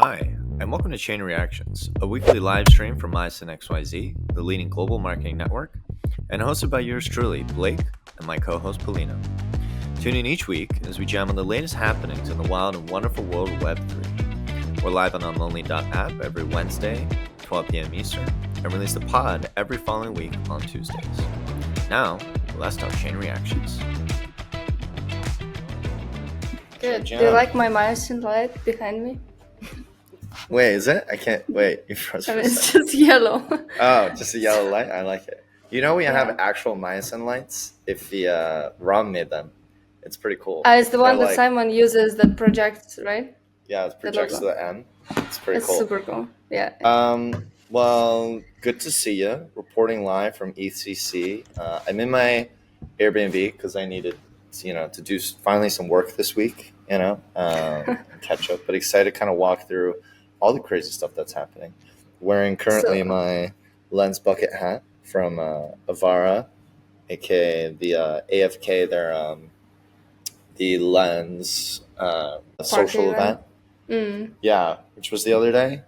Hi, and welcome to Chain Reactions, a weekly live stream from Myosin XYZ, the leading global marketing network, and hosted by yours truly, Blake, and my co-host, Polina. Tune in each week as we jam on the latest happenings in the wild and wonderful world of Web3. We're live on Unlonely.app every Wednesday, 12 p.m. Eastern, and release the pod every following week on Tuesdays. Now, let's talk Chain Reactions. Good. Do you like my Myosin light behind me? Wait, is it? I can't wait. You froze for a It's second. just yellow. Oh, just a yellow light? I like it. You know, we Yeah. have actual Myosin lights if the ROM made them. It's pretty cool. It's the one They're that Simon uses that projects, right? Yeah, it projects to logo. the M. It's pretty It's cool. super cool. Yeah. Well, good to see you. Reporting live from ETHCC. I'm in my Airbnb because I needed, to do finally some work this week, catch up. But excited to kind of walk through all the crazy stuff that's happening. Wearing currently my Lens bucket hat from Avara, aka the AFK, the Lens social event. Yeah, which was the other day.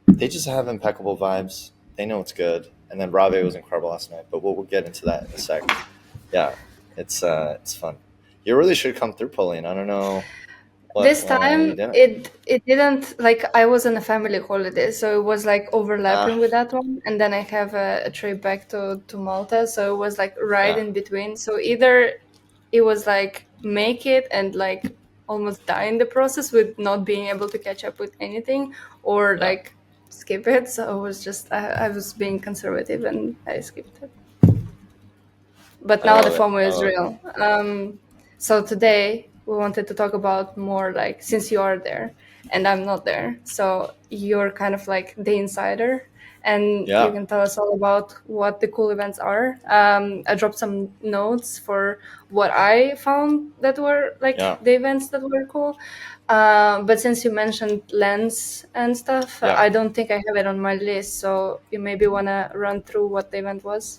They just have impeccable vibes. They know it's good. And then Rave was incredible last night, but we'll get into that in a sec. Yeah, it's fun. You really should come through, Pauline. I don't know. This time it didn't, like, I was on a family holiday, so it was like overlapping with that one, and then I have a trip back to Malta, so it was like in between. So either it was like make it and like almost die in the process with not being able to catch up with anything, or like skip it. So it was just I was being conservative and I skipped it. But now the FOMO is real. So today we wanted to talk about more, like, since you are there and I'm not there, so you're kind of like the insider, and you can tell us all about what the cool events are. I dropped some notes for what I found that were like the events that were cool. But since you mentioned Lens and stuff, I don't think I have it on my list. So you maybe want to run through what the event was?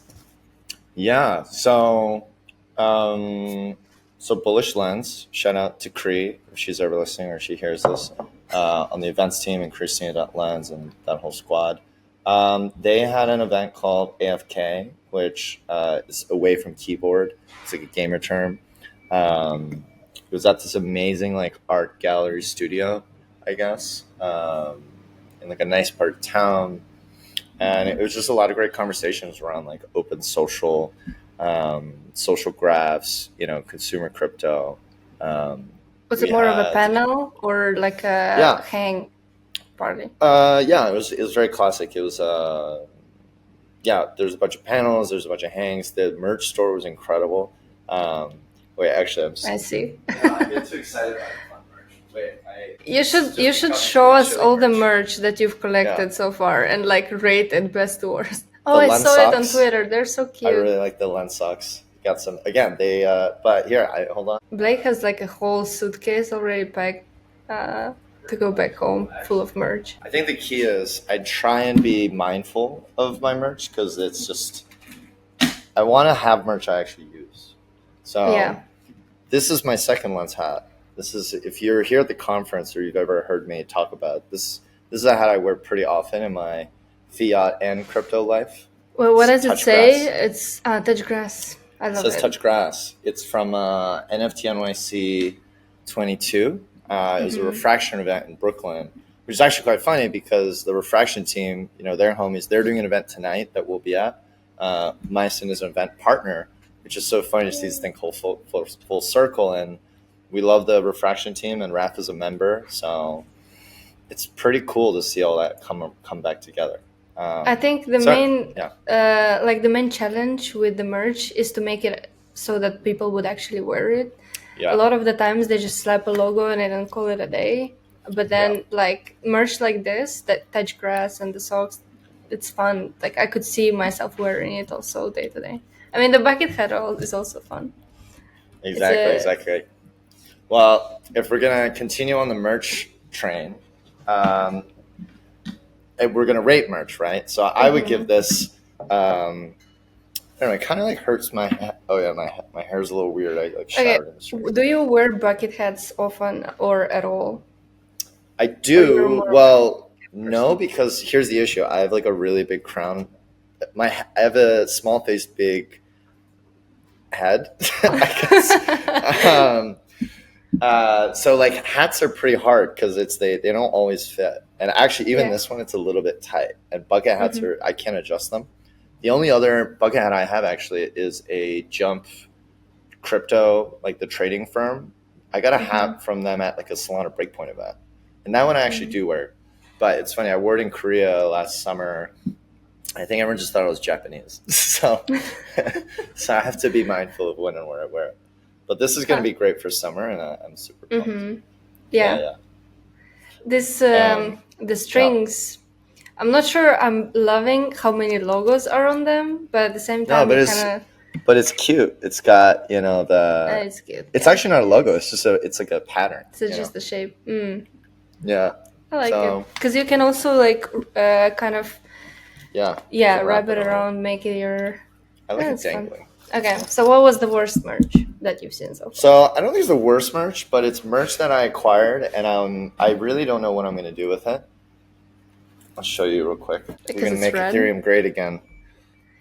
Yeah. So Bullish Lens, shout out to Cree if she's ever listening or she hears this, on the events team, and Christina Lens and that whole squad. They had an event called AFK, which is away from keyboard. It's like a gamer term. It was at this amazing like art gallery studio, I guess, in like a nice part of town. And it was just a lot of great conversations around like open social, social graphs, consumer crypto. Was it more of a panel or like a hang party? Yeah, it was very classic. It was there's a bunch of panels, there's a bunch of hangs. The merch store was incredible. Wait, actually, I see. I get too excited about the fun merch. Wait, you should show us all the merch that you've collected so far and like rate it best to worst. Oh, I saw it on Twitter. They're so cute. I really like the Lens socks. Got some again. They but here, hold on. Blake has like a whole suitcase already packed to go back home, full of merch. I think the key is I try and be mindful of my merch because it's just I want to have merch I actually use. So this is my second Lens hat. This is, if you're here at the conference or you've ever heard me talk about this is a hat I wear pretty often in my fiat and crypto life. Well, what does it say? It's touch grass. I love it. It says touch grass. It's from NFT NYC 22. It was a refraction event in Brooklyn, which is actually quite funny because the refraction team, their homies, they're doing an event tonight that we'll be at. Myosin is an event partner, which is so funny to see this thing full circle. And we love the refraction team, and Raph is a member. So it's pretty cool to see all that come back together. I think the main challenge with the merch is to make it so that people would actually wear it. A lot of the times they just slap a logo and they don't call it a day. But then like merch like this, that touch grass and the socks, it's fun. Like I could see myself wearing it also day to day. I mean, the bucket hat is also fun. Exactly. Well, if we're gonna continue on the merch train, we're gonna rate merch, right? So I would give this. I don't know, it kind of like hurts my head. Oh yeah, my hair's a little weird. I like showered in the street. Do you wear bucket hats often or at all? I Or you're do. more of Well, a no, person? because here's the issue. I have like a really big crown. I have a small face, big head, I guess. Um, so like hats are pretty hard because they don't always fit. And actually, even Yeah. this one, it's a little bit tight. And bucket hats Hmm. are I can't adjust them. The only other bucket hat I have actually is a Jump crypto, like the trading firm. I got a Hmm. hat from them at like a Solana Breakpoint event, and that one I actually Hmm. do wear. But it's funny, I wore it in Korea last summer. I think everyone just thought it was Japanese, so so I have to be mindful of when and where I wear it. But this is going to Huh. be great for summer, and I'm super pumped. Hmm. Yeah, Yeah. yeah, This the yeah. strings. I'm not sure I'm loving how many logos are on them, but at the same No, time, it kind of but it's cute. It's got the. it's cute. It's Yeah, actually not a logo. It's just it's like a pattern. so just the shape. Yeah. I like it So because you can also like kind of yeah, you can wrap wrap it it around. around, make it your. I like Yeah, it it's fun. dangling. Okay, so what was the worst merch that you've seen so far? So I don't think it's the worst merch, but it's merch that I acquired, and I really don't know what I'm going to do with it. I'll show you real quick. We're Because going to it's make red. Ethereum great again.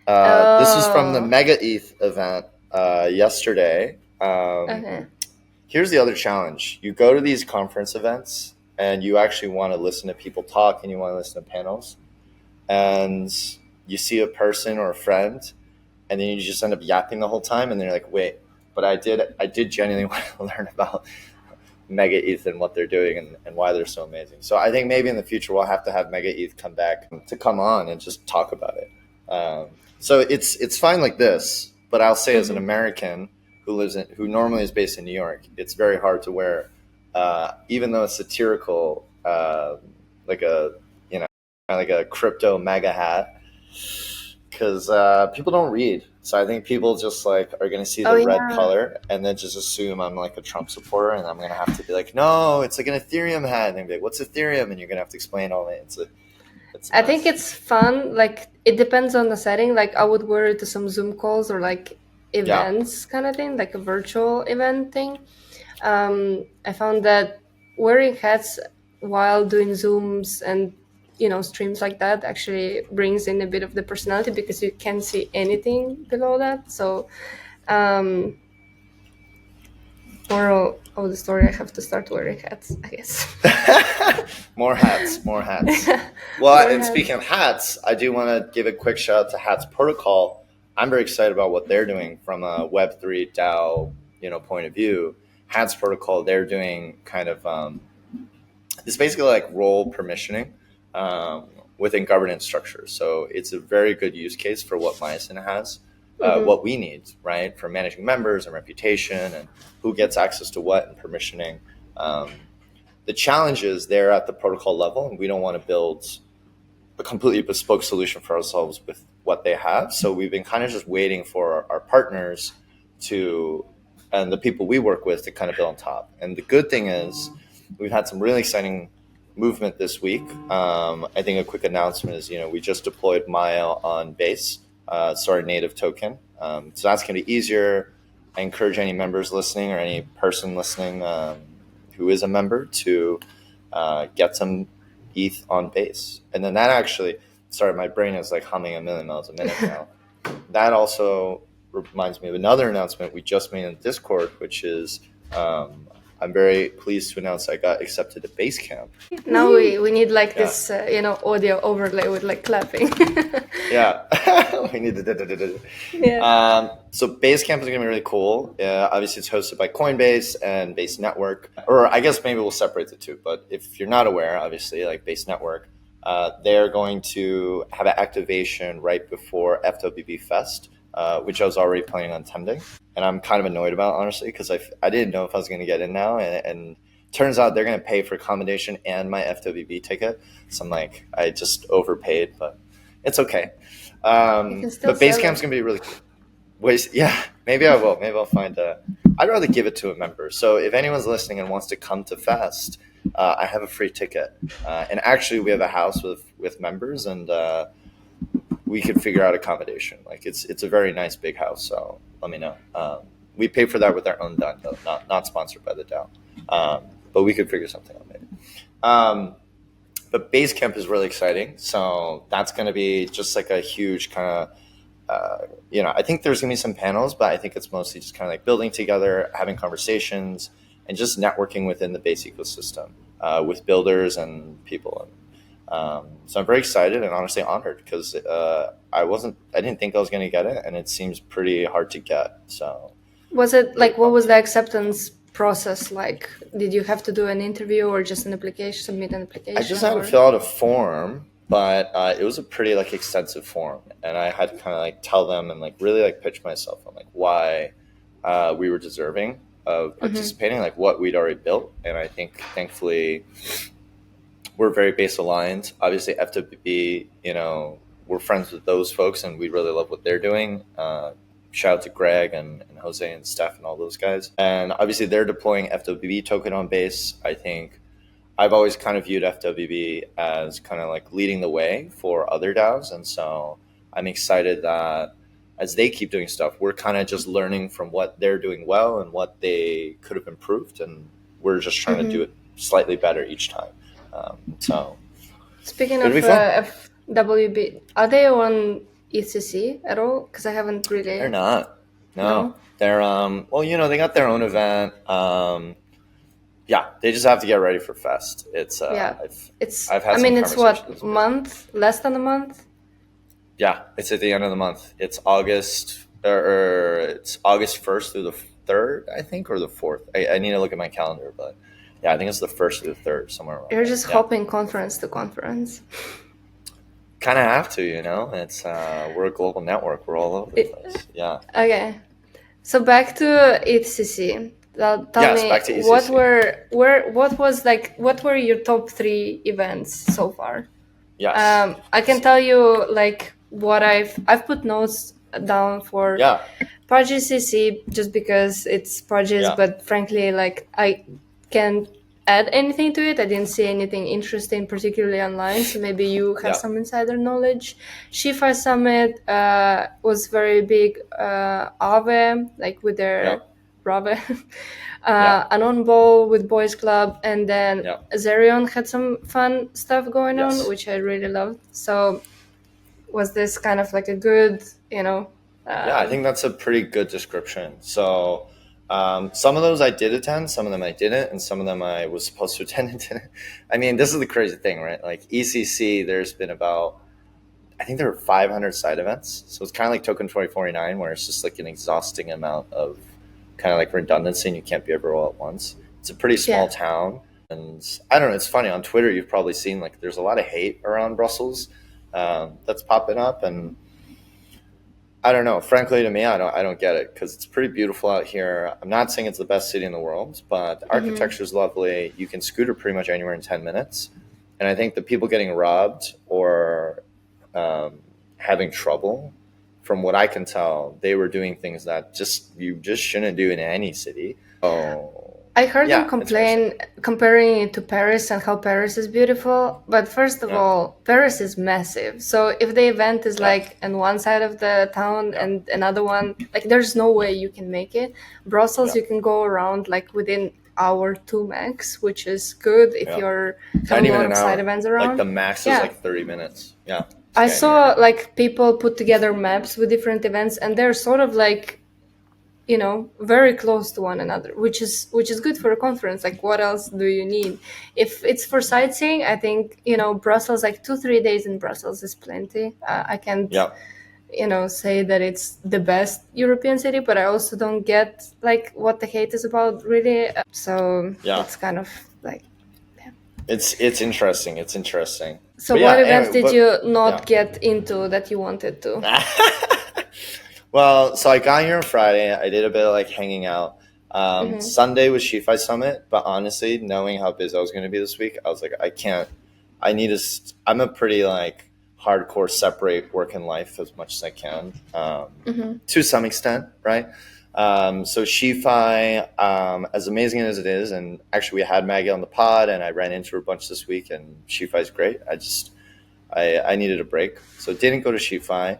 This is from the Oh, Mega ETH event yesterday. okay. Here's the other challenge. You go to these conference events, and you actually want to listen to people talk, and you want to listen to panels, and you see a person or a friend, and then you just end up yapping the whole time, and they're like, wait, but I did genuinely want to learn about Mega ETH and what they're doing and why they're so amazing. So I think maybe in the future we'll have to have Mega ETH come back to come on and just talk about it. So it's fine like this, but I'll say as an Mm-hmm. American who normally is based in New York, it's very hard to wear, even though it's satirical, like a like a crypto mega hat, because people don't read. So I think people just like are going to see Oh the red yeah. color and then just assume I'm like a Trump supporter, and I'm going to have to be like, no, it's like an Ethereum hat, and they're be like, what's Ethereum, and you're going to have to explain all that. It's a I think mess. it's fun. Like it depends on the setting. Like I would wear it to some Zoom calls or like Yeah, events kind of thing, like a virtual event thing. I found that wearing hats while doing Zooms and streams like that actually brings in a bit of the personality because you can't see anything below that. So, moral of the story, I have to start wearing hats, I guess. more hats, more hats. Well, More and hats. speaking of hats, I do want to give a quick shout out to Hats Protocol. I'm very excited about what they're doing from a Web3 DAO, point of view. Hats Protocol, they're doing kind of it's basically like role permissioning um, within governance structures. So it's a very good use case for what Myosin has, Mm-hmm. what we need, right, for managing members and reputation and who gets access to what and permissioning. Um, the challenge is they're at the protocol level, and we don't want to build a completely bespoke solution for ourselves with what they have. So we've been kind of just waiting for our partners to, and the people we work with to kind of build on top. And the good thing is we've had some really exciting movement this week. I think a quick announcement is, we just deployed Maya on Base, so our native token. So that's going to be easier. I encourage any members listening or any person listening who is a member to get some ETH on Base. And then that actually, sorry, my brain is like humming a million miles a minute now. That also reminds me of another announcement we just made in Discord, which is I'm very pleased to announce I got accepted to Basecamp. Now we need like Yeah. this, audio overlay with like clapping. Yeah, we need to. Yeah. So Basecamp is going to be really cool. Obviously, it's hosted by Coinbase and Base Network, or I guess maybe we'll separate the two. But if you're not aware, obviously, like Base Network, they're going to have an activation right before FWB Fest, which I was already planning on attending, and I'm kind of annoyed about, honestly, because I didn't know if I was going to get in now, and turns out they're going to pay for accommodation and my FWB ticket. So I'm like, I just overpaid, but it's okay. You can still But sell Basecamp's it. gonna be really cool. Yeah, maybe I will. Maybe I'll find I'd rather give it to a member. So if anyone's listening and wants to come to Fest, I have a free ticket. And actually, we have a house with members, and we could figure out accommodation. Like it's a very nice big house. So let me know. We pay for that with our own DAO, though, not sponsored by the DAO. But we could figure something out maybe. But Basecamp is really exciting. So that's going to be just like a huge kind of, I think there's going to be some panels, but I think it's mostly just kind of like building together, having conversations, and just networking within the base ecosystem with builders and people. So I'm very excited and honestly honored because I didn't think I was going to get it, and it seems pretty hard to get. So was it like, what was the acceptance process like? Did you have to do an interview or just an application, submit an application? I just had to fill out a form, but it was a pretty like extensive form, and I had to kind of like tell them and like really like pitch myself on like why we were deserving of participating, like what we'd already built. And I think thankfully we're very base aligned. Obviously FWB, we're friends with those folks and we really love what they're doing. Shout out to Greg and Jose and Steph and all those guys. And obviously they're deploying FWB token on base. I think I've always kind of viewed FWB as kind of like leading the way for other DAOs. And so I'm excited that as they keep doing stuff, we're kind of just learning from what they're doing well and what they could have improved. And we're just trying to do it slightly better each time. So speaking of FWB, are they on ETHCC at all? Because I haven't really. They're not. No. They're they got their own event. They just have to get ready for Fest. It's I've had it's what, month, less than a month? Yeah, it's at the end of the month. It's August it's August 1st through the 3rd, I think, or the 4th. I need to look at my calendar, but yeah, I think it's the 1st through the 3rd, somewhere around. You're just hopping conference to conference. Kind of have to, It's we're a global network. We're all over the place. Yeah. Okay, so back to ETHCC. Tell me, back to ETHCC. What were your top 3 events so far? Yes. I can tell you like what I've put notes down for PudgyCC just because it's Pudgy's, but frankly, like I can't add anything to it. I didn't see anything interesting, particularly online. So maybe you have some insider knowledge. Shifa Summit was very big. Aave, like with their Rave. Anon Ball with Boys Club, and then Zerion had some fun stuff going on, which I really loved. So was this kind of like a good, I think that's a pretty good description. So some of those I did attend, some of them I didn't, and some of them I was supposed to attend and didn't. I mean, this is the crazy thing, right? Like ECC, there's been I think there were 500 side events. So it's kind of like Token 2049, where it's just like an exhausting amount of kind of like redundancy and you can't be everywhere all at once. It's a pretty small town. And I don't know, it's funny, on Twitter you've probably seen like there's a lot of hate around Brussels that's popping up, and I don't know, frankly to me I don't get it, because it's pretty beautiful out here. I'm not saying it's the best city in the world, but the architecture is lovely. You can scooter pretty much anywhere in 10 minutes. And I think the people getting robbed or having trouble, from what I can tell, they were doing things that you just shouldn't do in any city. I heard them complain, comparing it to Paris and how Paris is beautiful. But first of all, Paris is massive. So if the event is like on one side of the town and another one, like there's no way you can make it. Brussels, you can go around like within hour 2 max, which is good if you're having a lot of side events around. Like the max is like 30 minutes. Yeah. I saw like people put together maps with different events, and they're sort of like, very close to one another, which is good for a conference. Like, what else do you need? If it's for sightseeing, I think, Brussels, like 2-3 days in Brussels is plenty. I can't, say that it's the best European city, but I also don't get like what the hate is about, really. So it's kind of like, It's interesting. It's interesting. So what events did you not get into that you wanted to? Well, so I got here on Friday. I did a bit of like hanging out. Sunday was Shifi Summit, but honestly, knowing how busy I was going to be this week, I was like, I'm a pretty like hardcore separate work and life as much as I can, to some extent, right? So Shifi, as amazing as it is, and actually we had Maggie on the pod and I ran into her a bunch this week, and Shifi is great. I needed a break. So didn't go to Shifi.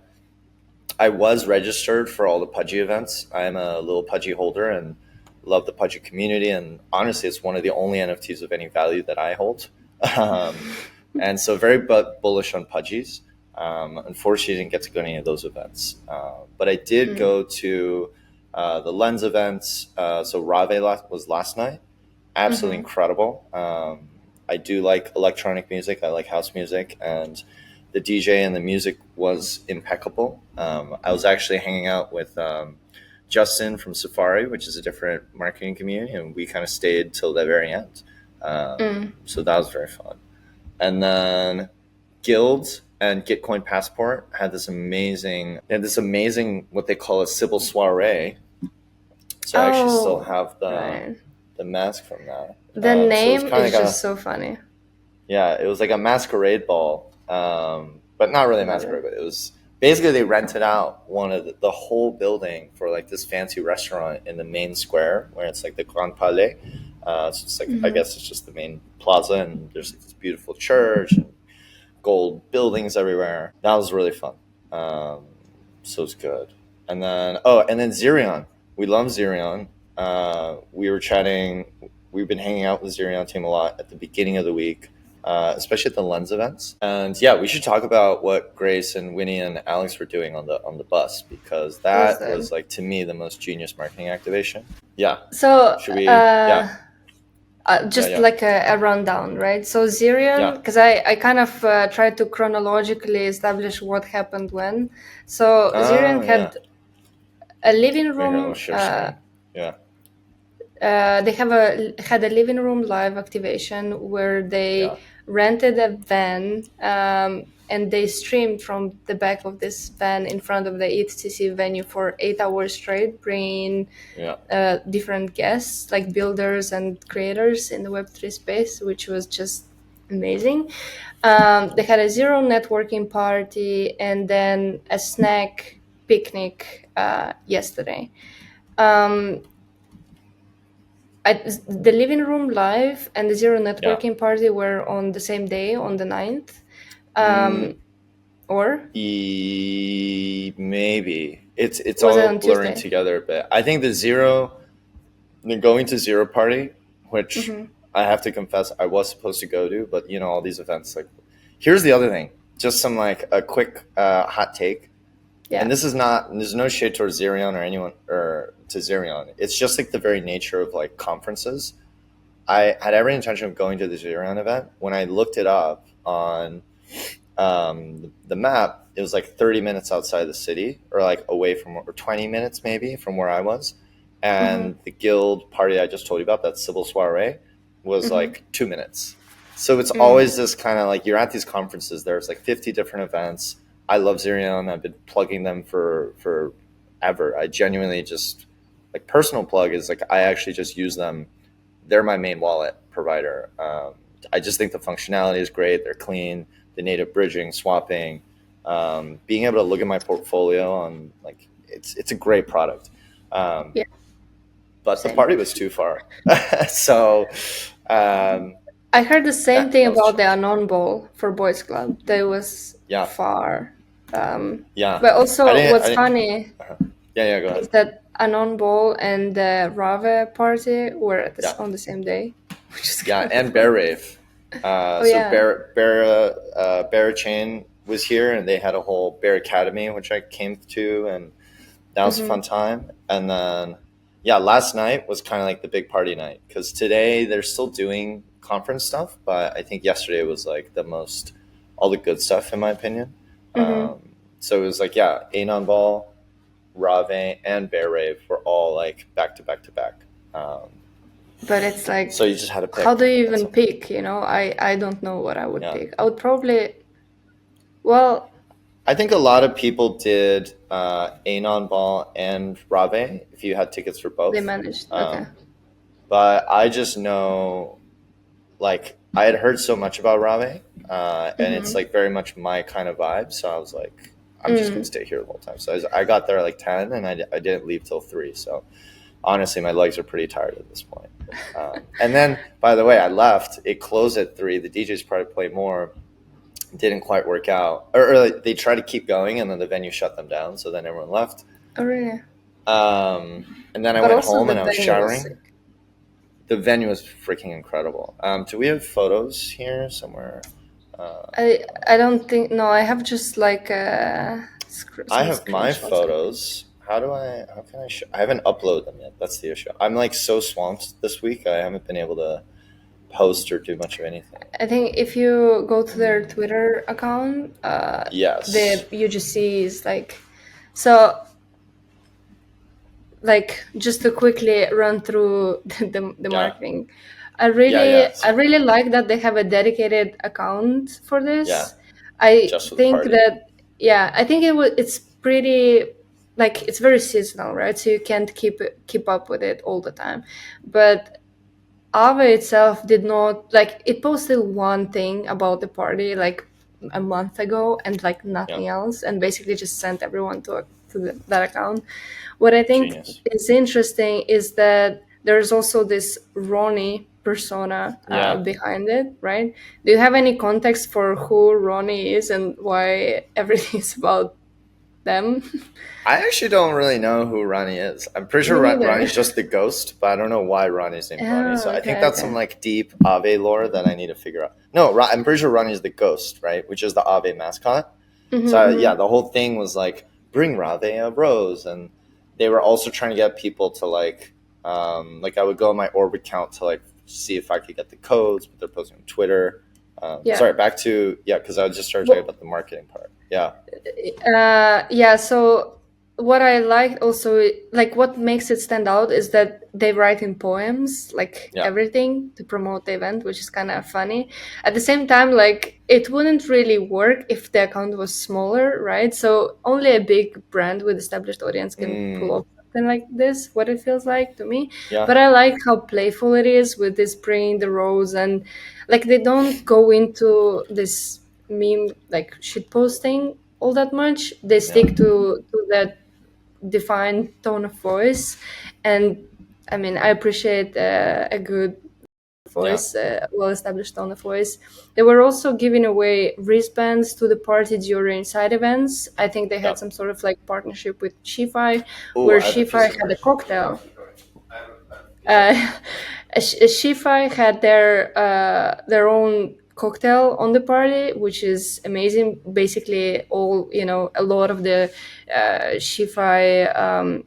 I was registered for all the Pudgy events. I'm a little Pudgy holder and love the Pudgy community. And honestly, it's one of the only NFTs of any value that I hold. And so very bullish on Pudgies. Unfortunately, didn't get to go to any of those events. But I did go to the Lens events. So Rave was last night. Absolutely incredible. I do like electronic music. I like house music. And the DJ and the music was impeccable. I was actually hanging out with Justin from Safari, which is a different marketing community, and we kind of stayed till the very end. So that was very fun. And then Guild and Gitcoin Passport had this amazing what they call a Sybil soiree. So I actually still have the mask from that. The name is just so funny. Yeah, it was like a masquerade ball, but not really a masquerade. But it was basically they rented out one of the whole building for like this fancy restaurant in the main square where it's like the Grand Palais. So it's like I guess it's just the main plaza, and there's like this beautiful church and gold buildings everywhere. That was really fun. So it's good. And then Zerion. We love Zerion. We were chatting. We've been hanging out with the Zerion team a lot at the beginning of the week, especially at the Lens events. And yeah, we should talk about what Grace and Winnie and Alex were doing on the bus, because that was like, to me, the most genius marketing activation. Yeah. So should we? Like a rundown, right? So Zerion, because I kind of tried to chronologically establish what happened when. So Zerion had a living room. They had a living room live activation where they rented a van and they streamed from the back of this van in front of the ETHCC venue for 8 hours straight, bringing different guests like builders and creators in the Web3 space, which was just amazing. They had a zero networking party and then a snack picnic yesterday. The living room live and the zero networking party were on the same day, on the 9th. Or maybe it's all blurring together a bit. I think the going to zero party, which I have to confess I was supposed to go to, but all these events, like, here's the other thing, just some like a quick hot take. And there's no shade towards Zerion or anyone or to Zerion. It's just like the very nature of like conferences. I had every intention of going to the Zerion event. When I looked it up on the map, it was like 30 minutes outside the city, or like away from, or 20 minutes maybe from where I was. And the guild party I just told you about, that Sybil soiree, was like 2 minutes. So it's always this kind of like, you're at these conferences, there's like 50 different events. I love Zerion. I've been plugging them for ever. I genuinely just, like, personal plug is like, I actually just use them. They're my main wallet provider. I just think the functionality is great. They're clean. The native bridging, swapping, being able to look at my portfolio on, like, it's a great product. But the party was too far. So I heard the same thing about the Anon Ball for Boys Club. That was far. But also what's funny go ahead. is that Anon Ball and the Rave party were on the same day. Which is and Bear Rave. Bear Chain was here, and they had a whole Bear Academy, which I came to, and that was a fun time. And then last night was kind of like the big party night, because today they're still doing conference stuff, but I think yesterday was like all the good stuff, in my opinion. So it was like Anon Ball, Rave, and Bear Rave were all like back to back to back. But it's like, so you just had to pick. How do you even pick? I don't know what I would pick. I would probably, I think a lot of people did Anon Ball and Rave if you had tickets for both. They managed. Okay. But I just know, like, I had heard so much about Rave, and it's like very much my kind of vibe. So I was like, I'm just going to stay here the whole time. So I got there at like 10, and I didn't leave till 3. So honestly, my legs are pretty tired at this point. And then, by the way, I left. It closed at 3. The DJs tried to play more. Didn't quite work out. Or they tried to keep going, and then the venue shut them down. So then everyone left. Oh, really? And then I went home, and I was showering. the venue was freaking incredible. Do we have photos here somewhere? I don't think, no, I have just like I have my photos. How can I show? I haven't uploaded them yet. That's the issue. I'm like so swamped this week. I haven't been able to post or do much of anything. I think if you go to their Twitter account, yes, the UGC is like, so like just to quickly run through the marketing. I really like that they have a dedicated account for this. Yeah. I think that I think it's pretty, like, it's very seasonal, right? So you can't keep up with it all the time. But Aave itself did not, like, it posted one thing about the party like a month ago and like nothing else, and basically just sent everyone to that account. What I think is interesting is that there's also this Ronnie persona behind it, right? Do you have any context for who Ronnie is and why everything is about them? I actually don't really know who Ronnie is. I'm pretty sure Ronnie's just the ghost, but I don't know why Ronnie's named Ronnie. So I think that's some like deep Aave lore that I need to figure out. No, I'm pretty sure Ronnie's the ghost, right? Which is the Aave mascot. So the whole thing was like, bring Rave a rose, and they were also trying to get people to like I would go on my Orb account to like see if I could get the codes, but they're posting on Twitter. Sorry, back to because I just started talking about the marketing part. So what I liked also, like, what makes it stand out is that they write in poems, like everything to promote the event, which is kind of funny. At the same time, like, it wouldn't really work if the account was smaller, right? So only a big brand with established audience can pull off something like this, what it feels like to me. But I like how playful it is with this bringing the rose, and like they don't go into this meme like shit posting all that much. They stick to that defined tone of voice, and I mean, I appreciate a good voice, well-established tone of voice. They were also giving away wristbands to the party during side events. I think they had some sort of like partnership with Shifi, where Shifi had a cocktail. Shifi had their own cocktail on the party, which is amazing. Basically, a lot of the Shifi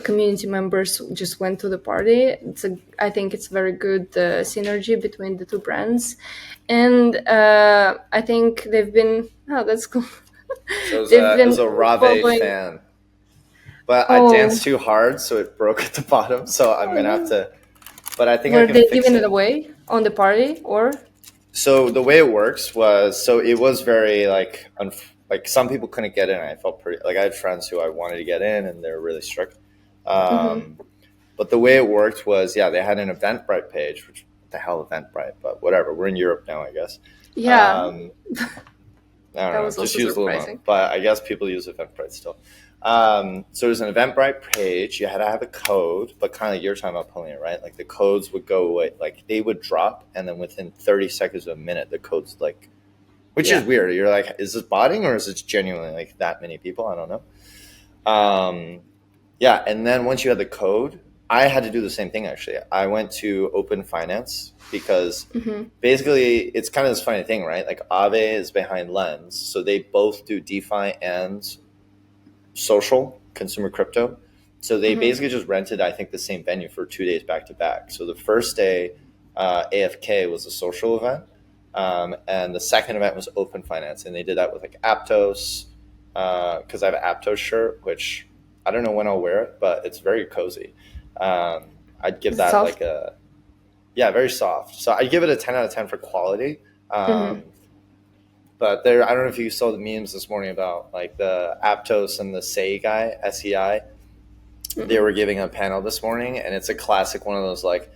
community members just went to the party. I think it's very good synergy between the two brands, and I think they've been. Oh, that's cool. So it was a Rave fan, but I danced too hard, so it broke at the bottom. So I'm gonna have to. But I think were they giving it away on the party, or? So the way it works was, it was very like some people couldn't get in. I felt pretty like I had friends who I wanted to get in, and they're really strict. But the way it worked was, they had an Eventbrite page, which what the hell Eventbrite, but whatever. We're in Europe now, I guess. Yeah. I don't know. Just use Luma, but I guess people use Eventbrite still. So there's an Eventbrite page. You had to have a code, but kind of like you're talking about pulling it, right? Like the codes would go away, like they would drop, and then within 30 seconds of a minute, the codes like, which is weird. You're like, is this botting or is it genuinely like that many people? I don't know. And then once you had the code, I had to do the same thing, actually. I went to Open Finance because basically it's kind of this funny thing, right? Like Aave is behind Lens, so they both do DeFi and social consumer crypto. So they basically just rented, I think, the same venue for 2 days back to back. So the first day, AFK was a social event, and the second event was Open Finance, and they did that with like Aptos, because I have an Aptos shirt, which I don't know when I'll wear it, but it's very cozy. I'd give that soft? Very soft. So I'd give it a 10 out of 10 for quality. But I don't know if you saw the memes this morning about like the Aptos and the SEI guy, SEI. They were giving a panel this morning, and it's a classic one of those like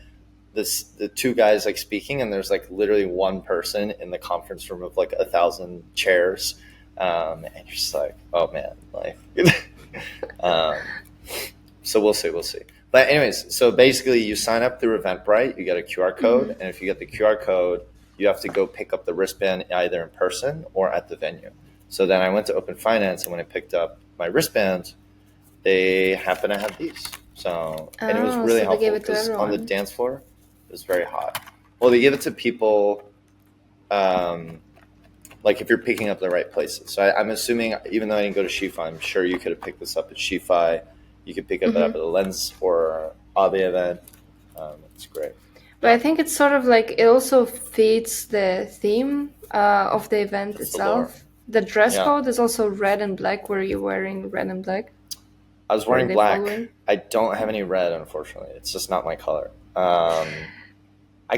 the two guys like speaking, and there's like literally one person in the conference room of like 1,000 chairs, and you're just like, oh man, like. So we'll see. But anyways, so basically you sign up through Eventbrite, you get a QR code, and if you get the QR code, you have to go pick up the wristband either in person or at the venue. So then I went to Open Finance, and when I picked up my wristband, they happen to have these. So, and it was really so they gave helpful it to because on the everyone. dance floor, it was very hot. Well, they give it to people, like if you're picking up the right places. So I'm assuming, even though I didn't go to Shifa, I'm sure you could have picked this up at Shifa. You could pick it up at the Lens or Abe event. It's great. But I think it's sort of like it also fits the theme of the event itself. The dress code is also red and black. Were you wearing red and black? I was wearing black. I don't have any red, unfortunately. It's just not my color. I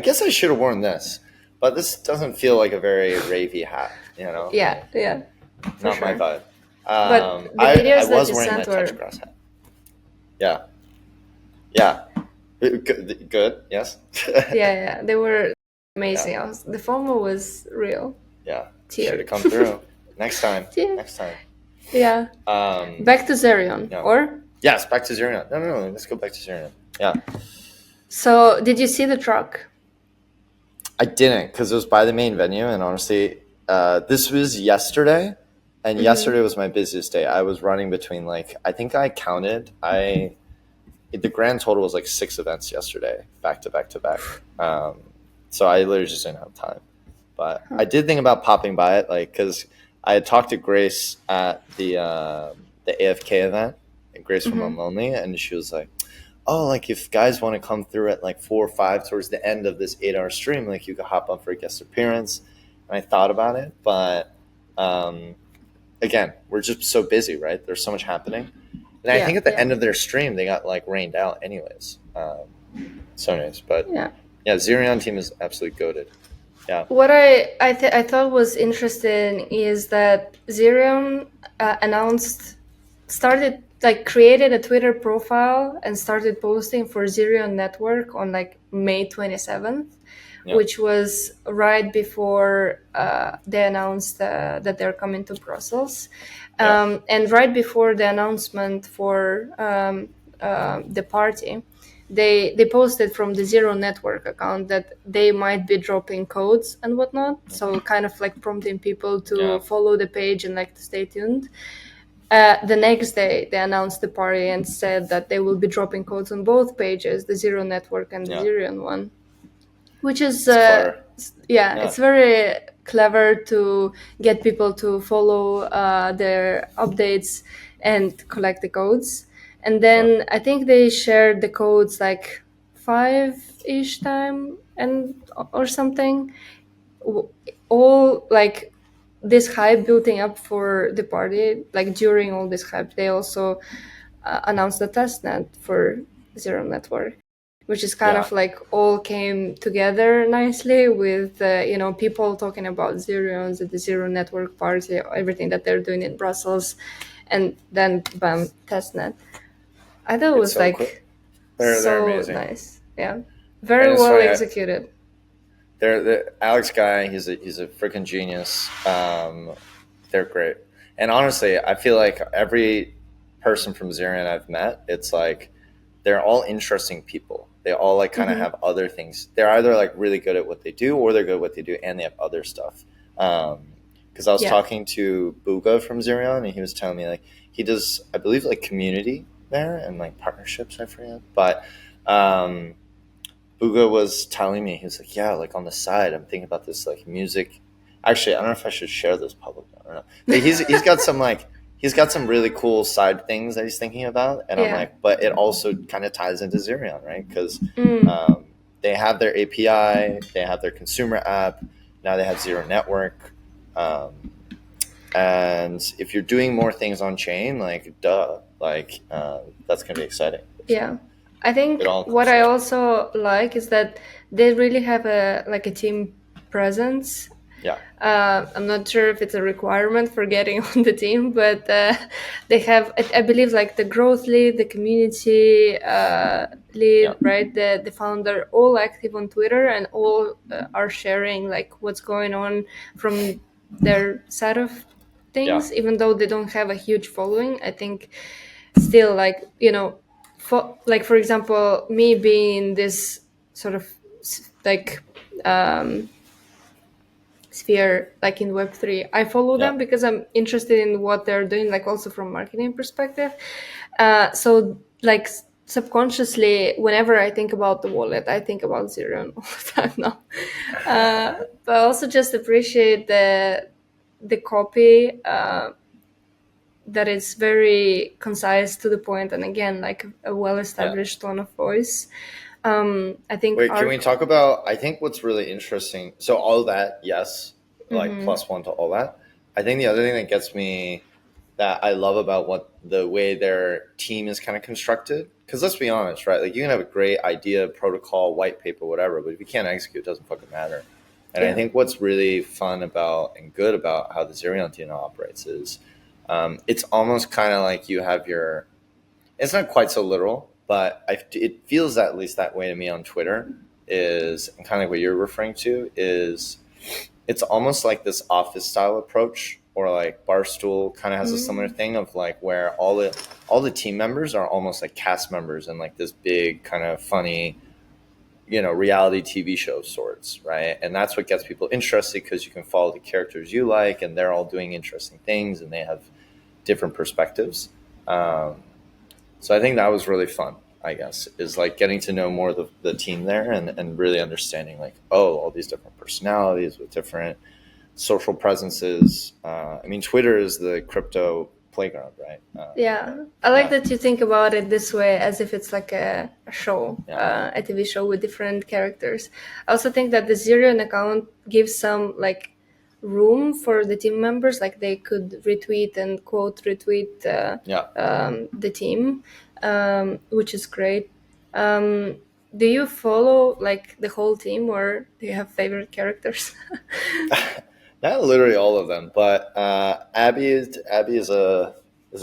guess I should have worn this, but this doesn't feel like a very ravey hat, you know? Yeah. Not my vibe. But the videos I was wearing that touch grass hat. Yeah. Good. Yes. yeah. They were amazing. Yeah. The FOMO was real. Yeah. Should have come through. Next time. Next time. Yeah. Back to Zerion, or? Yes, back to Zerion. No. Let's go back to Zerion. Yeah. So, did you see the truck? I didn't, because it was by the main venue, and honestly, this was yesterday, and yesterday was my busiest day. I was running between I think I counted. The grand total was 6 events yesterday, back to back to back. So I literally just didn't have time. But I did think about popping by it, because I had talked to Grace at the AFK event, Grace from Unlonely, and she was like, oh, if guys want to come through at 4 or 5 towards the end of this 8-hour stream, you could hop on for a guest appearance. And I thought about it, but again, we're just so busy, right? There's so much happening. And I think at the end of their stream, they got rained out anyways. So nice. But yeah, Zerion team is absolutely goated. Yeah. What I thought was interesting is that Zerion created a Twitter profile and started posting for Zerion Network on May 27th, which was right before they announced that they're coming to Brussels. And right before the announcement for the party, they posted from the Zero Network account that they might be dropping codes and whatnot. So kind of prompting people to follow the page and to stay tuned. The next day, they announced the party and said that they will be dropping codes on both pages, the Zero Network and the Zerion one, which is it's very clever to get people to follow their updates and collect the codes. And then I think they shared the codes 5-ish time or something. All this hype building up for the party, during all this hype, they also announced the testnet for Zero Network, which is kind of all came together nicely with people talking about Zerions at the Zero Network party, everything that they're doing in Brussels, and then bam, testnet. I thought it was they're amazing. Nice. Yeah, very well executed. The Alex guy, he's a freaking genius. They're great, and honestly, I feel like every person from Zerion I've met, it's they're all interesting people. They all kind of have other things. They're either really good at what they do, or they're good at what they do and they have other stuff. Because I was talking to Buga from Zerion, and he was telling me he does, I believe, community there and partnerships. I forget, but Buga was telling me, he was on the side, I'm thinking about this music. Actually, I don't know if I should share this publicly. I don't know. But he's got some he's got some really cool side things that he's thinking about, and I'm but it also kind of ties into Zerion, right? Because they have their API, they have their consumer app, now they have Zero Network, and if you're doing more things on chain, that's gonna be exciting. Yeah. I think what I also like is that they really have a team presence. Yeah. I'm not sure if it's a requirement for getting on the team, but they have, I believe, the growth lead, the community lead, right? The founder, all active on Twitter, and all are sharing what's going on from their side of things, even though they don't have a huge following. I think still for example, me being this sort of sphere in Web3, I follow them because I'm interested in what they're doing, also from marketing perspective. So subconsciously, whenever I think about the wallet, I think about Zerion all the time now. But I also just appreciate the copy, that is very concise, to the point, and again, like a well-established tone of voice. I think. Wait, can we talk about? I think what's really interesting. So all that, yes, like +1 to all that. I think the other thing that gets me, that I love about what the way their team is kind of constructed. Because let's be honest, right? Like you can have a great idea, protocol, white paper, whatever, but if you can't execute, it doesn't fucking matter. And I think what's really fun about and good about how the Zerion team operates is, it's almost kind of like you have your. It's not quite so literal, but it feels at least that way to me on Twitter. Is kind of what you're referring to. Is it's almost like this office style approach, or like Barstool kind of has a similar thing of like where all the team members are almost like cast members in like this big kind of funny, reality TV show of sorts, right? And that's what gets people interested, because you can follow the characters you like, and they're all doing interesting things, and they have different perspectives. So I think that was really fun, I guess, is like getting to know more of the team there, and really understanding like, all these different personalities with different social presences. I mean, Twitter is the crypto playground, right? I like that you think about it this way, as if it's like a show, a TV show with different characters. I also think that the Zerion account gives some like room for the team members, like they could retweet and quote retweet the team, which is great. Do you follow like the whole team, or do you have favorite characters? Not literally all of them, but Abby is a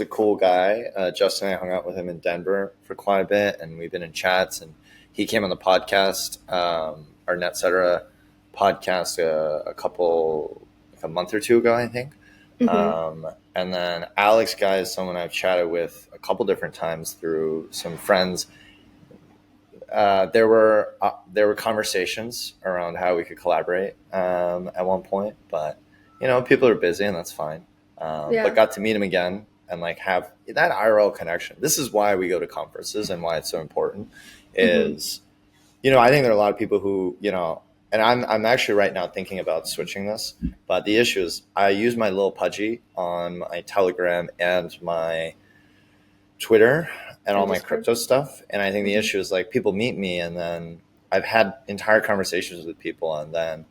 cool guy. Justin and I hung out with him in Denver for quite a bit, and we've been in chats, and he came on the podcast, our NetCetera podcast, a month or two ago, I think. And then Alex guy is someone I've chatted with a couple different times through some friends. There were conversations around how we could collaborate at one point, but people are busy, and that's fine. But got to meet him again and like have that IRL connection. This is why we go to conferences and why it's so important. Is I think there are a lot of people who and I'm actually right now thinking about switching this, but the issue is I use my little pudgy on my Telegram and my Twitter and all my crypto stuff. And I think the issue is like people meet me, and then I've had entire conversations with people, and then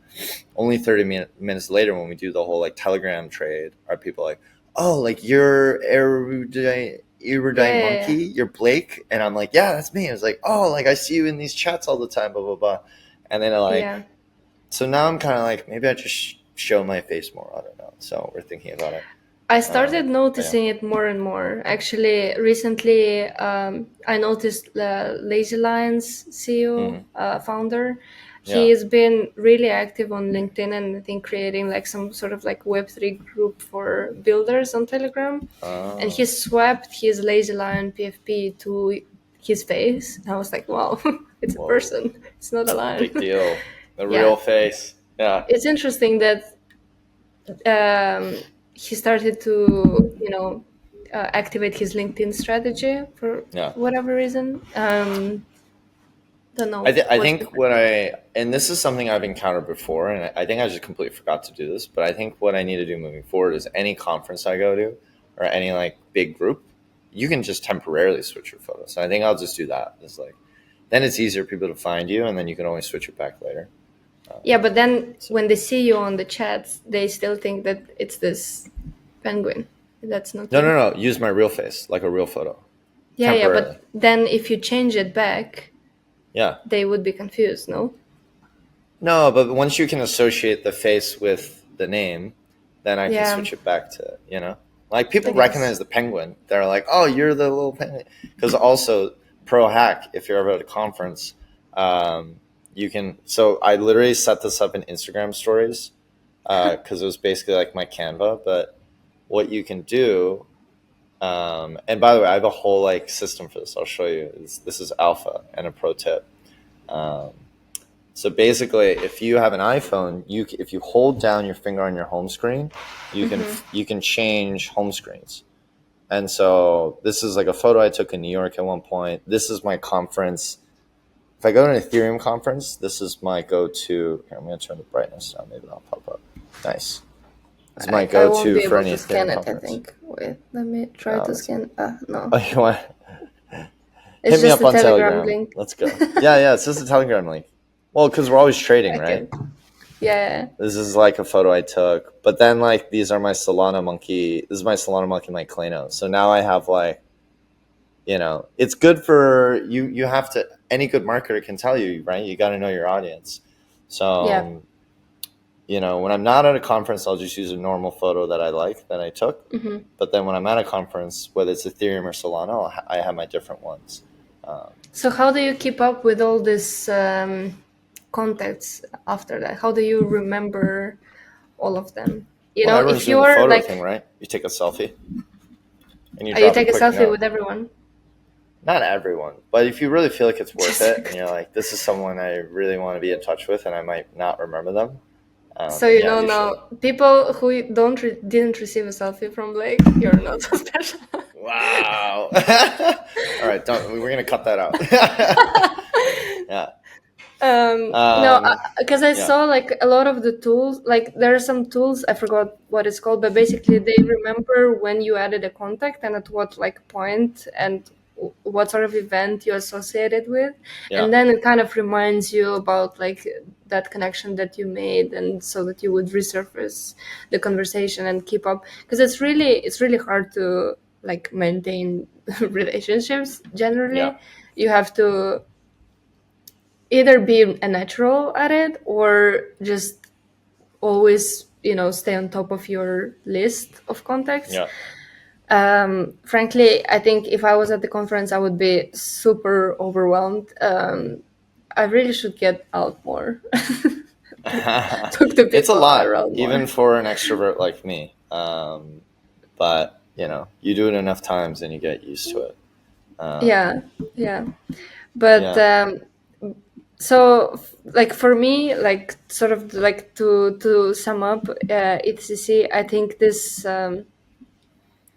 only 30 minutes later when we do the whole like Telegram trade, are people like, oh, like you're erudite monkey, you're Blake. And I'm like, yeah, that's me. I was like, oh, like I see you in these chats all the time, blah, blah, blah. And then so now I'm kind of like, maybe I just show my face more. I don't know. So we're thinking about it. I started noticing it more and more. Actually, recently, I noticed Lazy Lion's CEO, founder. He has been really active on LinkedIn, and I think creating like some sort of like Web3 group for builders on Telegram. And he swapped his Lazy Lion PFP to his face. And I was like, wow, it's a person. It's not a lion. Big deal. The real face. Yeah. It's interesting that he started to, activate his LinkedIn strategy for whatever reason. Don't know. I think and this is something I've encountered before, and I think I just completely forgot to do this, but I think what I need to do moving forward is any conference I go to or any like big group, you can just temporarily switch your photos. So I think I'll just do that. It's like, then it's easier for people to find you, and then you can always switch it back later. But then when they see you on the chats, they still think that it's this penguin. That's not. No. Use my real face, like a real photo. Yeah. But then if you change it back, they would be confused. No. No, but once you can associate the face with the name, then I can switch it back to like people recognize the penguin. They're like, oh, you're the little penguin. Because also pro hack, if you're ever at a conference. You can. So I literally set this up in Instagram stories because it was basically like my Canva. But what you can do, and by the way, I have a whole like system for this. I'll show you. This is alpha and a pro tip. So basically, if you have an iPhone, if you hold down your finger on your home screen, you can change home screens. And so this is like a photo I took in New York at one point. This is my conference. If I go to an Ethereum conference, this is my go-to. Here, I'm going to turn the brightness down. Maybe that'll pop up. Nice. It's my go-to for any Ethereum conference. I think. Wait, let me try to scan. No. Oh, you want? It's Hit me up on Telegram. Link. Let's go. Yeah, it's just a Telegram link. Well, because we're always trading, right? Yeah. This is like a photo I took. But then, like, these are my Solana monkey. This is my Solana monkey, my Klano. So now I have, like, you know, it's good for you. You have to, any good marketer can tell you, right? You got to know your audience. So, you know, when I'm not at a conference, I'll just use a normal photo that I like that I took. Mm-hmm. But then when I'm at a conference, whether it's Ethereum or Solana, I have my different ones. So how do you keep up with all this contacts after that? How do you remember all of them? You know, if you are like thing, right? You take a selfie. And you take a selfie with everyone. Not everyone, but if you really feel like it's worth it, and you're like, this is someone I really want to be in touch with, and I might not remember them. So you know now, people who didn't receive a selfie from Blake, you're not so special. Wow. All right, we're gonna cut that out. Yeah. No, because I saw like a lot of the tools. Like there are some tools, I forgot what it's called, but basically they remember when you added a contact and at what like point and what sort of event you associated with, and then it kind of reminds you about like that connection that you made, and so that you would resurface the conversation and keep up, because it's really hard to like maintain relationships generally. You have to either be a natural at it or just always, you know, stay on top of your list of contacts. Frankly, I think if I was at the conference, I would be super overwhelmed. I really should get out more. Talk to people. It's a lot, even for an extrovert like me. But you know, you do it enough times and you get used to it. But so like for me, like sort of like to sum up ETHCC, I think this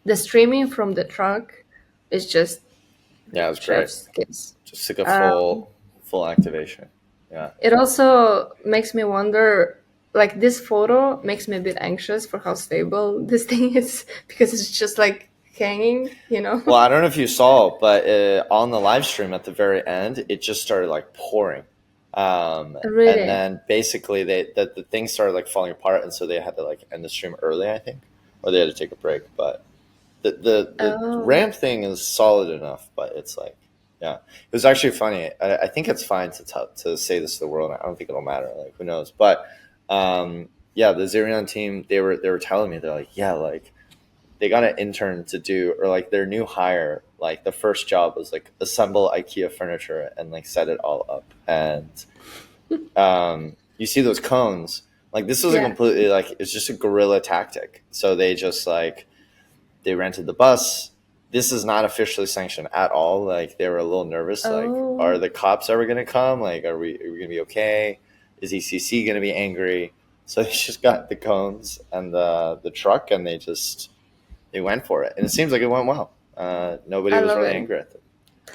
the streaming from the truck is just it was great. Just like a full activation. It also makes me wonder, like this photo makes me a bit anxious for how stable this thing is, because it's just like hanging, you know. Well, I don't know if you saw, but on the live stream at the very end, it just started like pouring. Really? And then basically the thing started like falling apart, and so they had to like end the stream early, I think, or they had to take a break. But the ramp thing is solid enough, but it's like, it was actually funny. I think it's fine to say this to the world. I don't think it'll matter. Like, who knows? But the Zerion team, they were telling me, they're like, like they got an intern to do, or like their new hire, like the first job was like assemble IKEA furniture and like set it all up. And you see those cones, like this was a completely like, it's just a guerrilla tactic. So they just like, they rented the bus. This is not officially sanctioned at all. Like they were a little nervous. Like, are the cops ever going to come? Like, are we going to be okay? Is ETHCC going to be angry? So they just got the cones and the truck, and they went for it. And it seems like it went well. Nobody was really angry at it.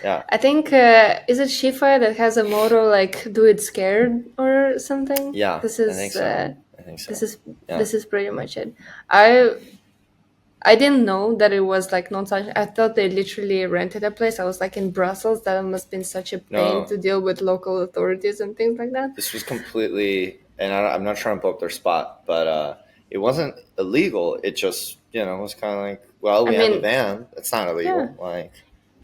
Yeah. I think, is it Shifa that has a motto like, do it scared or something? Yeah, I think so. This is pretty much it. I didn't know that it was like non-sanctioned. I thought they literally rented a place. I was like, in Brussels, that must have been such a pain to deal with local authorities and things like that. This was completely, and I'm not trying to blow up their spot, but it wasn't illegal. It just, you know, was kind of like, well, we have a van. It's not illegal. Yeah. Like,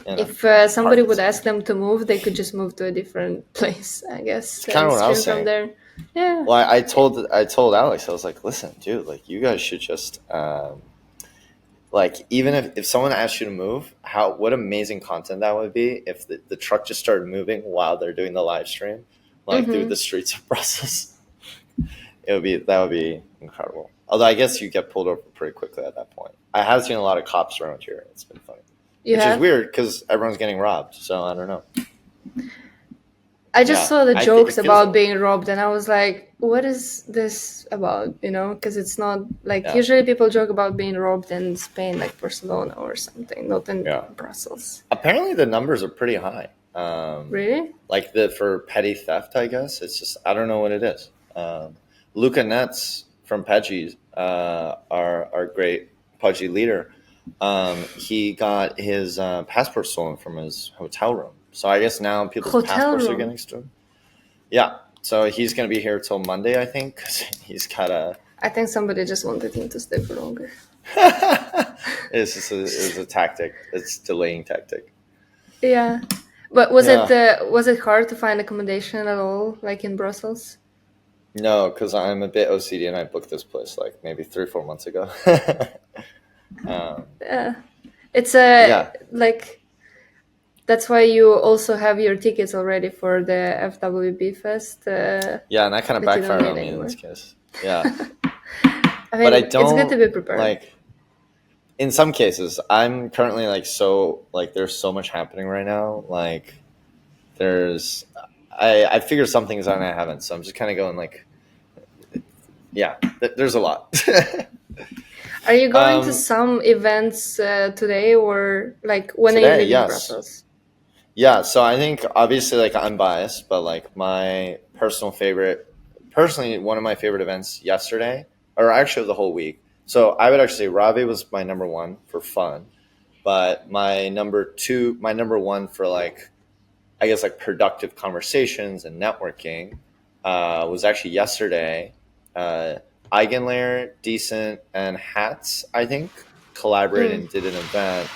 you know, if somebody would ask them to move, they could just move to a different place, I guess. It's kind of what I was saying. From there. Yeah. Well, I told Alex, I was like, listen, dude, like you guys should just. Like, even if someone asked you to move, what amazing content that would be if the truck just started moving while they're doing the live stream, like through the streets of Brussels. That would be incredible. Although I guess you get pulled over pretty quickly at that point. I have seen a lot of cops around here. It's been funny. Which is weird because everyone's getting robbed. So I don't know. I just saw the jokes about being robbed, and I was like, what is this about? Because it's not like usually people joke about being robbed in Spain, like Barcelona or something, not in Brussels. Apparently the numbers are pretty high. Really? Like for petty theft, I guess. It's just, I don't know what it is. Luca Netz from Pudgy, our great Pudgy leader, he got his passport stolen from his hotel room. So I guess now people's passports are getting stolen. Yeah. So he's going to be here till Monday, I think, because he's got a... I think somebody just wanted him to stay for longer. It's a tactic. It's a delaying tactic. Yeah. But was it hard to find accommodation at all, like in Brussels? No, because I'm a bit OCD and I booked this place like maybe 3 or 4 months ago. It's like... That's why you also have your tickets already for the FWB Fest. Yeah, and that kind of backfired on me in this case. Yeah. I mean, but it's good to be prepared. Like, in some cases, I'm currently there's so much happening right now. Like, I figured some things out and I haven't. So I'm just kind of going like, yeah, there's a lot. Are you going to some events today, or like when are you leaving Brussels? Yeah, so I think obviously like I'm biased, but like my personally one of my favorite events yesterday, or actually the whole week. So I would actually say Rave was my number one for fun, but my number one for like, I guess like productive conversations and networking was actually yesterday. Eigenlayer, Decent, and Hats, I think, collaborated and did an event.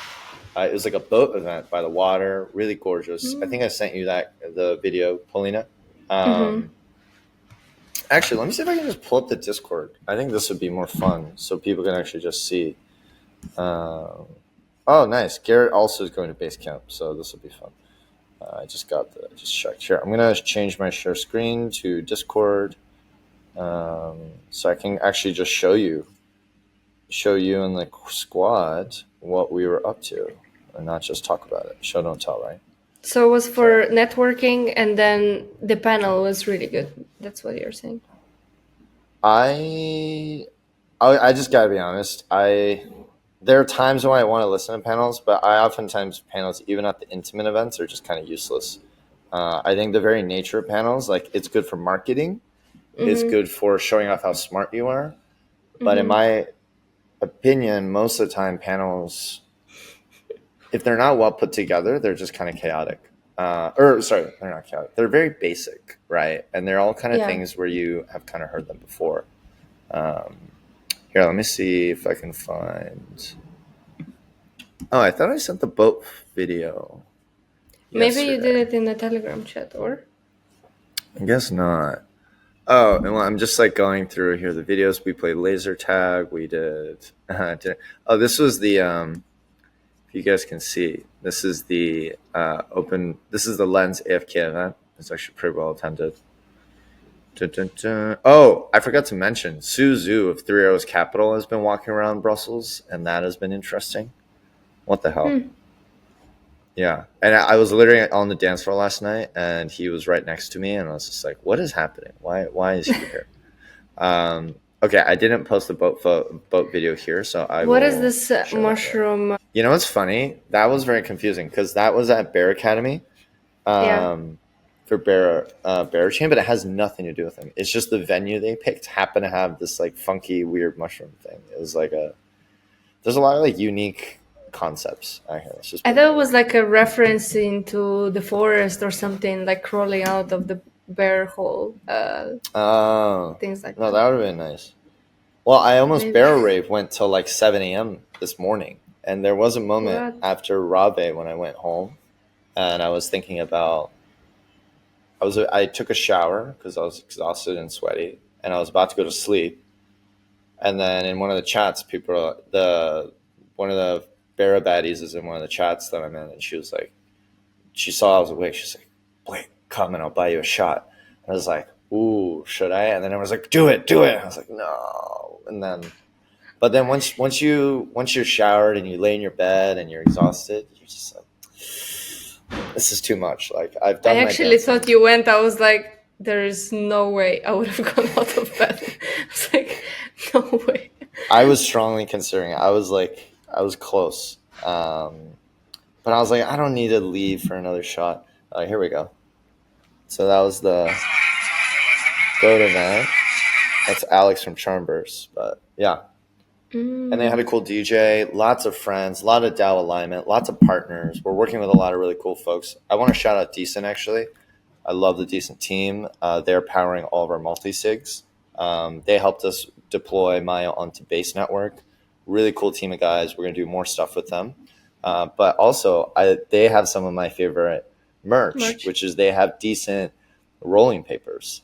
It was like a boat event by the water, really gorgeous. I think I sent you the video, Paulina. Actually, let me see if I can just pull up the Discord. I think this would be more fun, so people can actually just see. Oh, nice. Garrett also is going to base camp, so this will be fun. I just checked here. I'm gonna change my share screen to Discord, so I can actually just show you in the squad what we were up to, and not just talk about it. Show don't tell, right? So it was for networking, and then the panel was really good. That's what you're saying. I just gotta be honest. There are times when I want to listen to panels, but oftentimes panels, even at the intimate events, are just kind of useless. I think the very nature of panels, like it's good for marketing, it's good for showing off how smart you are, but in my opinion, most of the time panels, if they're not well put together, they're just kind of chaotic. They're not chaotic. They're very basic, right? And they're all kind of things where you have kind of heard them before. Here, let me see if I can find... Oh, I thought I sent the boat video yesterday. Maybe you did it in the Telegram chat, or? I guess not. Oh, and I'm just like going through here the videos. We played laser tag. We did. This was the. If you guys can see, this is the open. This is the Lens AFK event. It's actually pretty well attended. Oh, I forgot to mention, Suzu of 3 Arrows Capital has been walking around Brussels, and that has been interesting. What the hell? Yeah, and I was literally on the dance floor last night, and he was right next to me, and I was just like, "What is happening? Why is he here?" Okay, I didn't post the boat video here, so I. What is this mushroom? You know what's funny? That was very confusing because that was at Bear Academy, for Bear Chain, but it has nothing to do with him. It's just the venue they picked happened to have this like funky, weird mushroom thing. It was like there's a lot of like unique concepts out here. I thought it was like a reference into the forest or something, like crawling out of the bear hole. Things like that. No, that would have been nice. Well, I almost barrel rave went till like 7 a.m. this morning, and there was a moment after Rave when I went home, and I was thinking about. I took a shower because I was exhausted and sweaty, and I was about to go to sleep, and then in one of the chats, one of the Barra baddies is in one of the chats that I'm in, and she was like, she saw I was awake. She's like, "Wait, come and I'll buy you a shot." And I was like, "Ooh, should I?" And then I was like, "Do it." I was like, "No." And then, but then once you're showered and you lay in your bed and you're exhausted, you're just like, this is too much. Like I've done. I actually thought you went. I was like, there is no way I would have gone out of bed. It's like, no way. I was strongly considering it. I was close. But I was like, I don't need to leave for another shot. Here we go. So that was the GOAT event. That's Alex from Charmburst. But yeah. And they had a cool DJ, lots of friends, a lot of DAO alignment, lots of partners. We're working with a lot of really cool folks. I want to shout out Decent, actually. I love the Decent team. They're powering all of our multi-sigs. They helped us deploy Maya onto Base Network. Really cool team of guys. We're going to do more stuff with them. But also, they have some of my favorite merch, which is they have Decent rolling papers.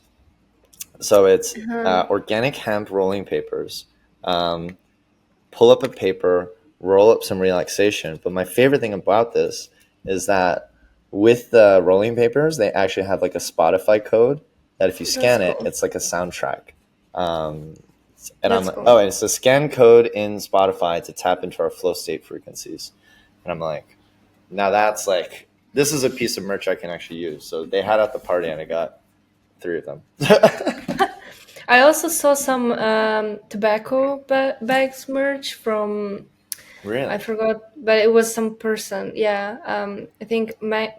So it's organic hemp rolling papers. Pull up a paper, roll up some relaxation. But my favorite thing about this is that with the rolling papers, they actually have like a Spotify code that if you scan it, it's like a soundtrack. And it's a scan code in Spotify to tap into our flow state frequencies. And I'm like, now that's like, this is a piece of merch I can actually use. So they had at the party and I got 3 of them. I also saw some tobacco bags merch from. Really? I forgot, but it was some person. Yeah, I think like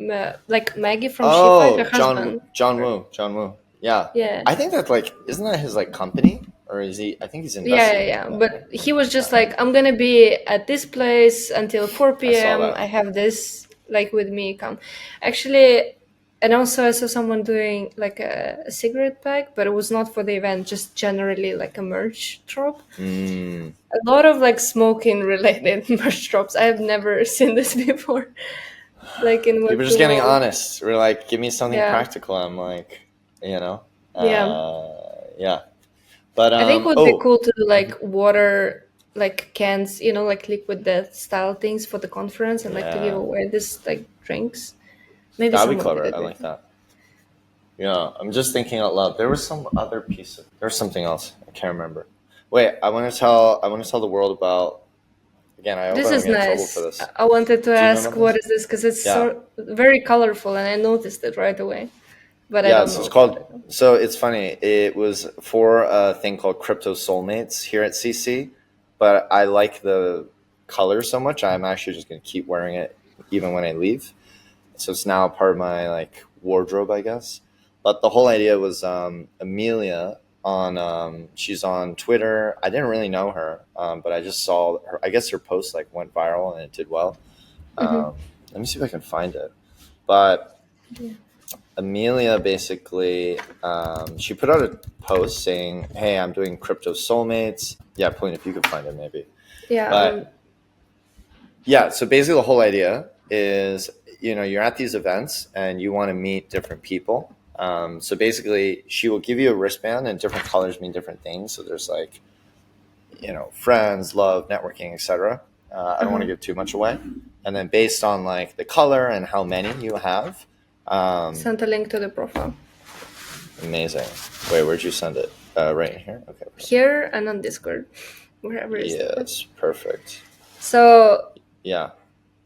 Maggie from Shifa, her husband. John Woo. Yeah. Yeah. I think that's like, isn't that his like company, or is he? I think he's invested. Yeah. But he was just like, I'm gonna be at this place until 4 p.m. I have this like with me. Come, actually. And also I saw someone doing like a cigarette pack, but it was not for the event, just generally like a merch drop. A lot of like smoking related merch drops. I have never seen this before. Like in people just getting honest. We're like, give me something practical. I'm like, yeah. But I think it would be cool to do like water like cans, like liquid death style things for the conference and like to give away this like drinks. Maybe that'd be clever. I like that. Yeah, I'm just thinking out loud. There was some other piece. There's something else. I can't remember. Wait, I want to tell the world about. Again, I hope this I don't is get in trouble nice. for this. I wanted to ask, what is this? Because it's so very colorful, and I noticed it right away. But I don't know. It's called. So it's funny. It was for a thing called Crypto Soulmates here at CC, but I like the color so much. I'm actually just going to keep wearing it even when I leave. So it's now part of my like wardrobe, I guess. But the whole idea was Amelia on she's on Twitter. I didn't really know her, but I just saw her. I guess her post like went viral and it did well. Let me see if I can find it. But Amelia basically she put out a post saying, "Hey, I'm doing Crypto Soulmates." Yeah, Pauline, if you could find it, maybe. Yeah. But so basically the whole idea is, you're at these events and you want to meet different people. So basically she will give you a wristband and different colors mean different things. So there's like, friends, love, networking, etc. I don't want to give too much away. And then based on like the color and how many you have. Send a link to the profile. Amazing. Wait, where'd you send it? Right here? Okay. Here and on Discord. Wherever is it. Yes, perfect. So. Yeah.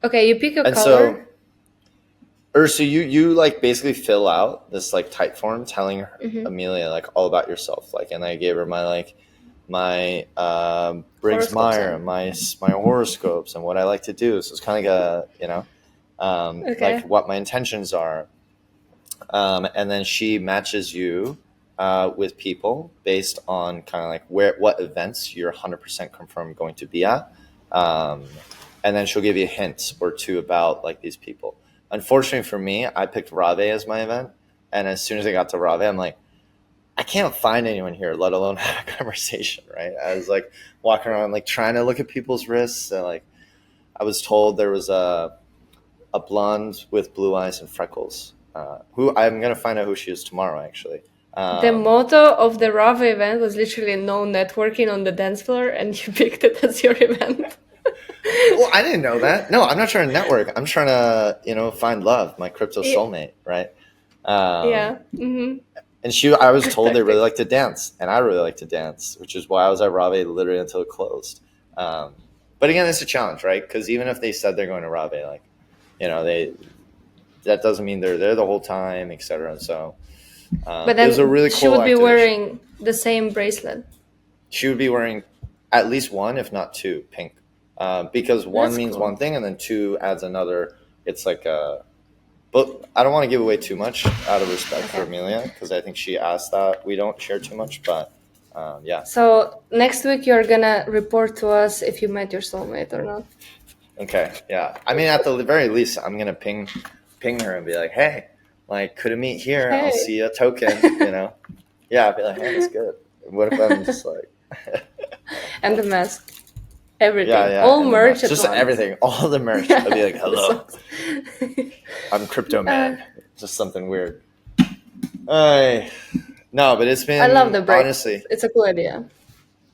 Okay, you pick a color. So you like basically fill out this like type form telling her, Amelia like all about yourself, like, and I gave her my Briggs Meyer, my horoscopes and what I like to do. So it's kind of like like what my intentions are, and then she matches you with people based on kind of like what events you're 100% confirmed going to be at, and then she'll give you hints or two about like these people. Unfortunately for me, I picked Rave as my event. And as soon as I got to Rave, I'm like, I can't find anyone here, let alone have a conversation, right? I was like walking around, like trying to look at people's wrists. And like, I was told there was a blonde with blue eyes and freckles, who I'm going to find out who she is tomorrow, actually. The motto of the Rave event was literally no networking on the dance floor, and you picked it as your event. Well, I didn't know that. No, I'm not trying to network. I'm trying to, find love, my crypto soulmate, right? And I was told they really like to dance, and I really like to dance, which is why I was at Rave literally until it closed. But again, it's a challenge, right? Because even if they said they're going to Rave, like, that doesn't mean they're there the whole time, etc. So But It was a then really she cool would be activation. wearing the same bracelet. She would be wearing at least one, if not two, pink. Because one That's means cool. one thing, and then two adds another. It's like a. But I don't want to give away too much out of respect for Amelia, because I think she asked that we don't share too much. But yeah. So next week you're gonna report to us if you met your soulmate or not. Okay. Yeah. I mean, at the very least, I'm gonna ping her and be like, hey, like, could have meet here. Hey. I'll see a token. You know. Yeah. I'd be like, hey, that's good. What if I'm just like. And the mask. Everything. Yeah, all merch at just once. Everything, all the merch. I'd be like, hello, I'm Crypto Man. Just something weird. No, but it's been. I love the break. Honestly, it's a cool idea.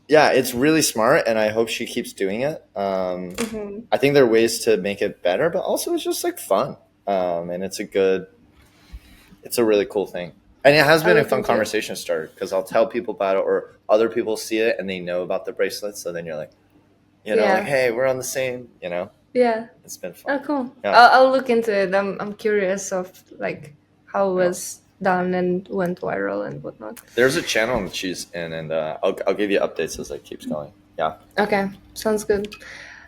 Yeah, it's really smart, and I hope she keeps doing it. I think there are ways to make it better, but also it's just like fun, and it's a really cool thing. And it has been a fun conversation starter, because I'll tell people about it, or other people see it and they know about the bracelets, so then you're like, like, hey, we're on the same, Yeah. It's been fun. Oh, cool. Yeah. I'll look into it. I'm curious of like how it was done and went viral and whatnot. There's a channel that she's in, and I'll give you updates as it keeps going. Yeah. Okay, sounds good.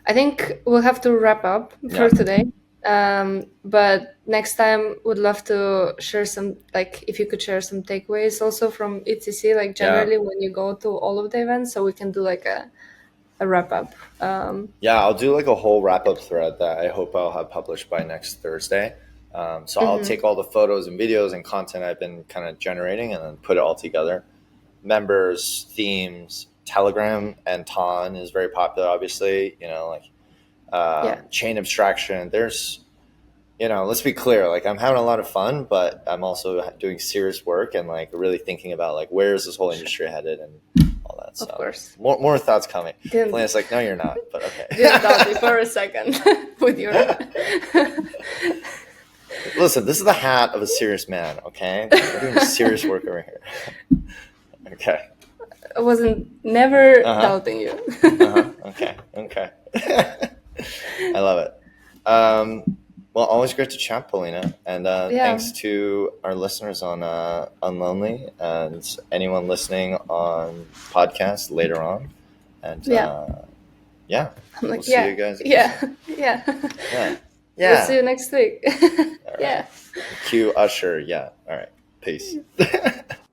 I think we'll have to wrap up for today. But next time, would love to share some, like, if you could share some takeaways also from ETHCC, like generally when you go to all of the events, so we can do like a wrap up. I'll do like a whole wrap up thread that I hope I'll have published by next Thursday. So I'll take all the photos and videos and content I've been kind of generating and then put it all together. Members, themes, Telegram and Ton is very popular, obviously, chain abstraction. There's, let's be clear, like I'm having a lot of fun, but I'm also doing serious work and like really thinking about like, where is this whole industry headed and all that stuff. Of course. More thoughts coming. It's like, no, you're not, but okay. Didn't doubt me for a second with your... Listen, this is the hat of a serious man, okay? We're doing serious work over here. Okay. I wasn't never doubting you. Okay. I love it. Well, always great to chat, Paulina. And thanks to our listeners on Unlonely and anyone listening on podcast later on. And we'll see you guys. Yeah. We'll see you next week. Right. Cue Usher. Yeah. All right. Peace.